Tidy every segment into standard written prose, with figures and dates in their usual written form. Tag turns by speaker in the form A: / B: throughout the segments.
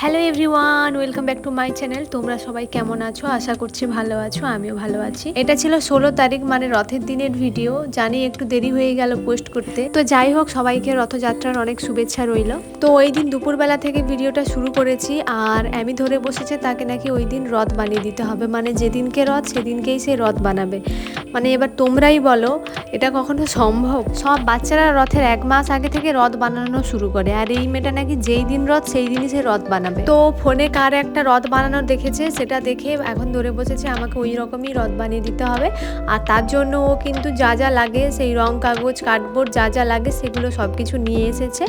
A: Hello everyone, welcome back to my channel. তোমরা সবাই কেমন আছো? আশা করছি ভালো আছো, আমিও ভালো আছি। এটা ছিল 16 তারিখ মানে রথের দিনের ভিডিও। জানি একটু দেরি হয়ে গেল পোস্ট করতে, তো যাই হোক সবাইকে রথযাত্রার অনেক শুভেচ্ছা রইল। তো ওই দিন দুপুরবেলা থেকে ভিডিওটা শুরু করেছি, আর আমি ধরে বসেছে তাকে নাকি ওই দিন রথ বানিয়ে দিতে হবে, মানে যেদিনকে রথ সেদিনকেই সে রথ বানাবে। মানে এবার তোমরাই বলো এটা কখনো সম্ভব? সব বাচ্চারা রথের 1 মাস আগে থেকে রথ বানানো শুরু করে, আর এই মেয়েটা নাকি যেই দিন রথ সেই দিনই সে রথ বানাবে। তো ফোনে কার একটা রথ বানানো দেখেছে, সেটা দেখে এখন ধরে বসেছে আমাকে ওই রকমই রথ বানিয়ে দিতে হবে। আর তার জন্য ও কিন্তু যা যা লাগে, সেই রং কাগজ কার্ডবোর্ড যা যা লাগে সেগুলো সব কিছু নিয়ে এসেছে।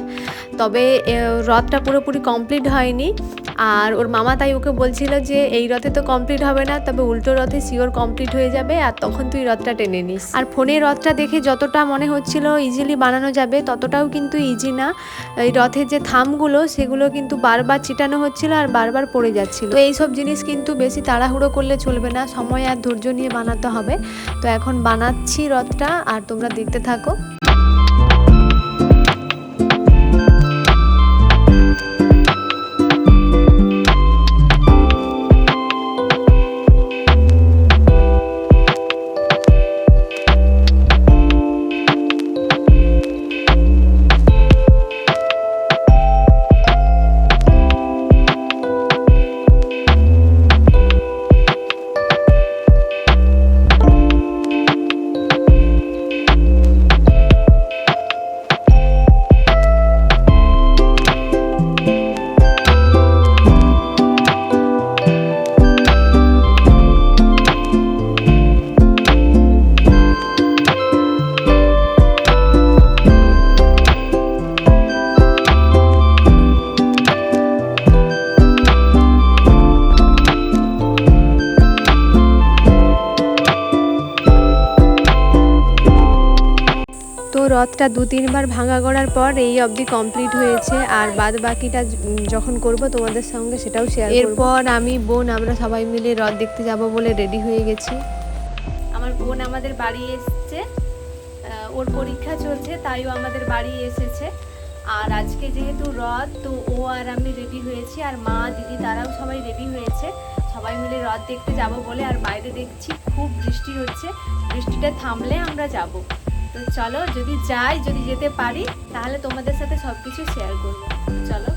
A: তবে রথটা পুরোপুরি কমপ্লিট হয়নি, আর ওর মামা তাই ওকে বলছিল যে এই রথে তো কমপ্লিট হবে না, তবে উল্টো রথে শিওর কমপ্লিট হয়ে যাবে, আর তখন তুই রথটা টেনে নিস। আর ফোনে রথটা দেখে যতটা মনে হচ্ছিল ইজিলি বানানো যাবে, ততটাও কিন্তু ইজি না। এই রথের যে থামগুলো সেগুলো কিন্তু বারবার চিটানো হচ্ছিল আর বারবার পড়ে যাচ্ছিল। তো এইসব জিনিস কিন্তু বেশি তাড়াহুড়ো করলে চলবে না, সময় আর ধৈর্য নিয়ে বানাতে হবে। তো এখন বানাচ্ছি রথটা, আর তোমরা দেখতে থাকো। তো রথটা 2-3 বার ভাঙা করার পর এই অবধি কমপ্লিট হয়েছে, আর বাদ বাকিটা যখন করব তোমাদের সঙ্গে সেটাও শেয়ার করব। এরপর আমি বোন আমরা সবাই মিলে রথ দেখতে যাব বলে রেডি হয়ে গেছি। আমার বোন আমাদের বাড়ি এসেছে, ওর পরীক্ষা চলছে তাইও আমাদের বাড়ি এসেছে। আর আজকে যেহেতু রথ, তো ও আর আমি রেডি হয়েছি, আর মা দিদি তারাও সবাই রেডি হয়েছে, সবাই মিলে রথ দেখতে যাব বলে। আর বাইরে দেখছি খুব বৃষ্টি হচ্ছে, বৃষ্টিটা থামলে আমরা যাব। তো চলো, যদি যাই, যদি যেতে পারি তাহলে তোমাদের সাথে সব কিছু শেয়ার করব। চলো।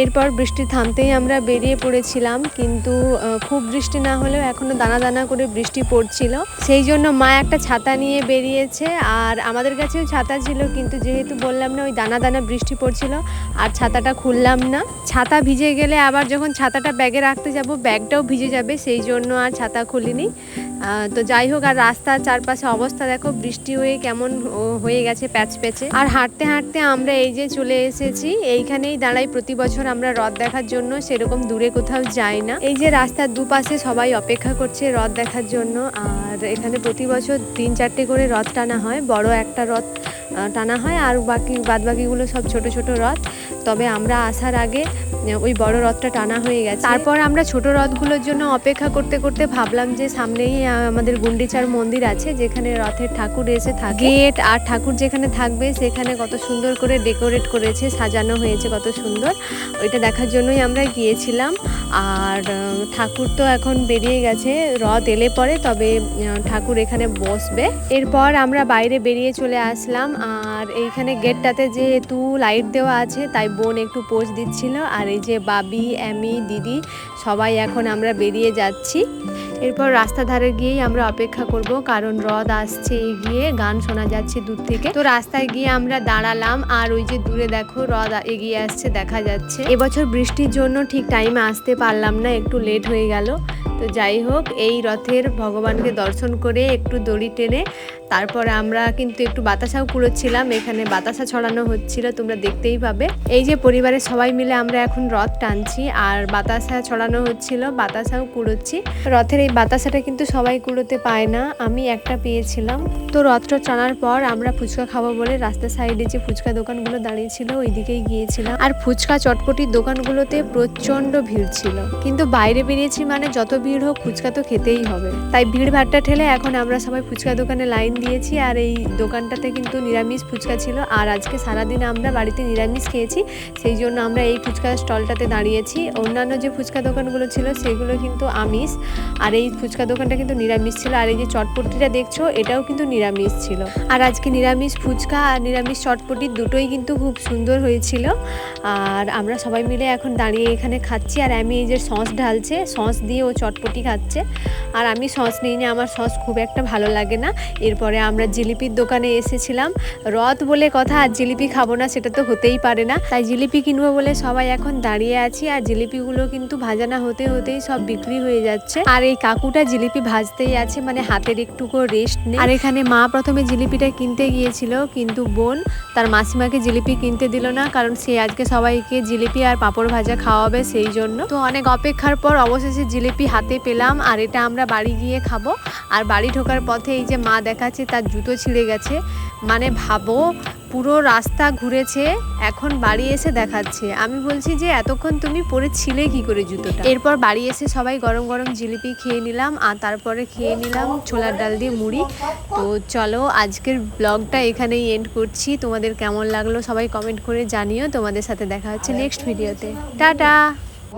A: এরপর বৃষ্টি থামতেই আমরা বেরিয়ে পড়েছিলাম, কিন্তু খুব বৃষ্টি না হলেও এখনও দানা দানা করে বৃষ্টি পড়ছিল। সেই জন্য মা একটা ছাতা নিয়ে বেরিয়েছে, আর আমাদের কাছেও ছাতা ছিল, কিন্তু যেহেতু বললাম না ওই দানা দানা বৃষ্টি পড়ছিল, আর ছাতাটা খুললাম না। ছাতা ভিজে গেলে আবার যখন ছাতাটা ব্যাগে রাখতে যাব ব্যাগটাও ভিজে যাবে, সেই জন্য আর ছাতা খুলিনি। তো যাই হোক, আর রাস্তার চারপাশে অবস্থা দেখো, বৃষ্টি হয়ে কেমন হয়ে গেছে প্যাচ প্যাচে। আর হাঁটতে হাঁটতে আমরা এই যে চলে এসেছি, এইখানেই দাঁড়াই প্রতি বছর আমরা রথ দেখার জন্য, সেরকম দূরে কোথাও যাই না। এই যে রাস্তার দুপাশে সবাই অপেক্ষা করছে রথ দেখার জন্য, আর এখানে প্রতি বছর 3-4টে করে রথ টানা হয়, বড় একটা রথ টানা হয়, আর বাদ বাকিগুলো সব ছোট ছোট রথ। তবে আমরা আসার আগে ওই বড় রথটা টানা হয়ে গেছে। তারপর আমরা ছোট রথগুলোর জন্য অপেক্ষা করতে করতে ভাবলাম যে সামনেই আমাদের গুন্ডিচার মন্দির আছে, যেখানে রথের ঠাকুর এসে থাকে। গেট আর ঠাকুর যেখানে থাকবে সেখানে কত সুন্দর করে ডেকোরেট করেছে, সাজানো হয়েছে কত সুন্দর, ওইটা দেখার জন্যই আমরা গিয়েছিলাম। আর ঠাকুর তো এখন বেরিয়ে গেছে, রথ এলে পরে তবে ঠাকুর এখানে বসবে। এরপর আমরা বাইরে বেরিয়ে চলে আসলাম, আর এইখানে গেটটাতে যেহেতু লাইট দেওয়া আছে তাই বোন একটু পোজ দিচ্ছিল, আর এই যে বাবি, অ্যামি, দিদি সবাই এখন আমরা বেরিয়ে যাচ্ছি। এরপর রাস্তা ধারে গিয়েই আমরা অপেক্ষা করব, কারণ রথ আসছে এগিয়ে, গান শোনা যাচ্ছে দূর থেকে। তো রাস্তায় গিয়ে আমরা দাঁড়ালাম, আর ওই যে দূরে দেখো রথ এগিয়ে আসছে দেখা যাচ্ছে। এবছর বৃষ্টির জন্য ঠিক টাইমে আসতে পারলাম না, একটু লেট হয়ে গেল। তো যাই হোক, এই রথের ভগবানকে দর্শন করে একটু দড়ি টেনে তারপরে আমরা কিন্তু একটু বাতাসাও কুড়োচ্ছিলাম, এখানে বাতাসা ছড়ানো হচ্ছিল, তোমরা দেখতেই পাবে। এই যে পরিবারের সবাই মিলে আমরা এখন রথ টানছি, আর বাতাসা ছড়ানো হচ্ছিল, বাতাসাও কুড়োচ্ছি। রথের এই বাতাসাটা কিন্তু সবাই কুড়োতে পায় না, আমি একটা পেয়েছিলাম। তো রথটা টানার পর আমরা ফুচকা খাবো বলে রাস্তার সাইডে যে ফুচকা দোকানগুলো দাঁড়িয়ে ছিল ওই দিকেই গিয়েছিলাম, আর ফুচকা চটপটির দোকানগুলোতে প্রচন্ড ভিড় ছিল, কিন্তু বাইরে বেরিয়েছি মানে যত ভিড় হোক ফুচকা তো খেতেই হবে, তাই ভিড় ভাট্টা ঠেলে এখন আমরা সবাই ফুচকা দোকানে লাইন দিয়েছি। আর এই দোকানটাতে কিন্তু নিরামিষ ফুচকা ছিল, আর আজকে সারাদিন আমরা বাড়িতে নিরামিষ খেয়েছি, সেই জন্য আমরা এই ফুচকা স্টলটাতে দাঁড়িয়েছি। অন্যান্য যে ফুচকা দোকানগুলো ছিল সেগুলো কিন্তু আমিষ, আর এই ফুচকা দোকানটা কিন্তু নিরামিষ ছিল। আর এই যে চটপটিটা দেখছো এটাও কিন্তু নিরামিষ ছিল। আর আজকে নিরামিষ ফুচকা আর নিরামিষ চটপটি দুটোই কিন্তু খুব সুন্দর হয়েছিল। আর আমরা সবাই মিলে এখন দাঁড়িয়ে এখানে খাচ্ছি। আর আমি এই যে সস ঢালছে, সস দিয়ে ও চটপটি খাচ্ছে, আর আমি সস নিইনি, আমার সস খুব একটা ভালো লাগে না। এরপরে আমরা জিলিপির দোকানে এসেছিলাম। রথ বলে কথা, আর জিলিপি খাবো না সেটা তো হতেই পারে না, তাই জিলিপি কিনবো বলে সবাই এখন দাঁড়িয়ে আছি। আর জিলিপিগুলো কিন্তু ভাজা না হতে হতেই সব বিক্রি হয়ে যাচ্ছে। আর এই কাকুটা জিলিপি ভাজতেই আছে, মানে হাতের একটুকু রেস্ট নেই। আর এখানে মা প্রথমে জিলিপিটা কিনতে গিয়েছিল, কিন্তু বোন তার মাসিমাকে জিলিপি কিনতে দিল না, কারণ সে আজকে সবাইকে জিলিপি আর পাঁপড় ভাজা খাওয়াবে, সেই জন্য। তো অনেক অপেক্ষার পর অবশেষে জিলিপি হাতে পেলাম, আর এটা আমরা বাড়ি গিয়ে খাবো। আর বাড়ি ঢোকার পথে এই যে মা দেখাচ্ছে তার জুতো ছিঁড়ে গেছে, মানে ভাবো পুরো রাস্তা ঘুরেছে, এখন বাড়ি এসে দেখাচ্ছে। আমি বলছি যে এতক্ষণ তুমি পরেছিলে কি করে জুতোটা। এরপর বাড়ি এসে সবাই গরম গরম জিলিপি খেয়ে নিলাম, আর তারপরে খেয়ে নিলাম ছোলার ডাল দিয়ে মুড়ি। তো চলো আজকের ব্লগটা এখানেই এন্ড করছি। তোমাদের কেমন লাগলো সবাই কমেন্ট করে জানিও। তোমাদের সাথে দেখা হচ্ছে নেক্সট ভিডিওতে। টাটা।